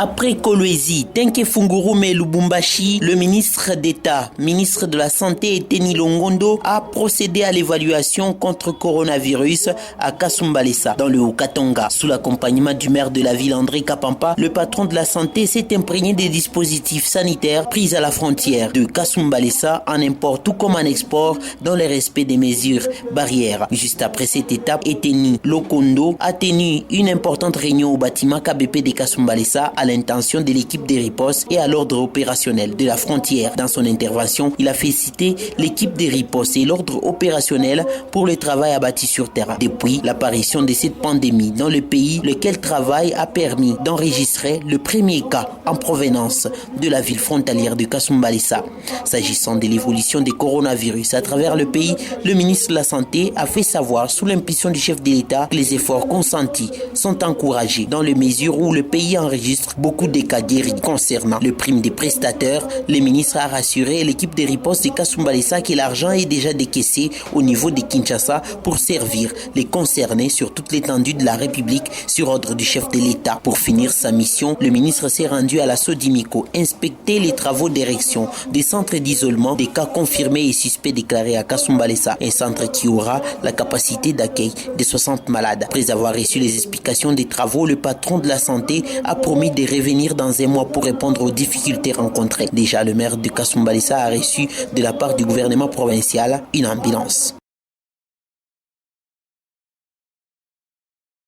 Après Kolwezi, Tenke Fungurume Lubumbashi, le ministre d'État, ministre de la Santé Eteni Longondo a procédé à l'évaluation contre coronavirus à Kasumbalesa, dans le Haut-Katanga. Sous l'accompagnement du maire de la ville André Kapampa, le patron de la santé s'est imprégné des dispositifs sanitaires pris à la frontière de Kasumbalesa en import tout comme en export dans le respect des mesures barrières. Juste après cette étape, Eteni Lokondo a tenu une importante réunion au bâtiment KBP de Kasumbalesa à l'intention de l'équipe des ripostes et à l'ordre opérationnel de la frontière. Dans son intervention, il a félicité l'équipe des ripostes et l'ordre opérationnel pour le travail abattu sur terrain. Depuis l'apparition de cette pandémie dans le pays, lequel travail a permis d'enregistrer le premier cas en provenance de la ville frontalière de Kasumbalesa. S'agissant de l'évolution des coronavirus à travers le pays, le ministre de la Santé a fait savoir sous l'impulsion du chef de l'État que les efforts consentis sont encouragés dans les mesures où le pays enregistre beaucoup de cas guéris. Concernant le prime des prestataires, le ministre a rassuré l'équipe de riposte de Kasumbalesa que l'argent est déjà décaissé au niveau de Kinshasa pour servir les concernés sur toute l'étendue de la République sur ordre du chef de l'État. Pour finir sa mission, le ministre s'est rendu à la Sodimiko inspecter les travaux d'érection des centres d'isolement des cas confirmés et suspects déclarés à Kasumbalesa, un centre qui aura la capacité d'accueil de 60 malades. Après avoir reçu les explications des travaux, le patron de la santé a promis de revenir dans un mois pour répondre aux difficultés rencontrées. Déjà, le maire de Kasumbalesa a reçu de la part du gouvernement provincial une ambulance.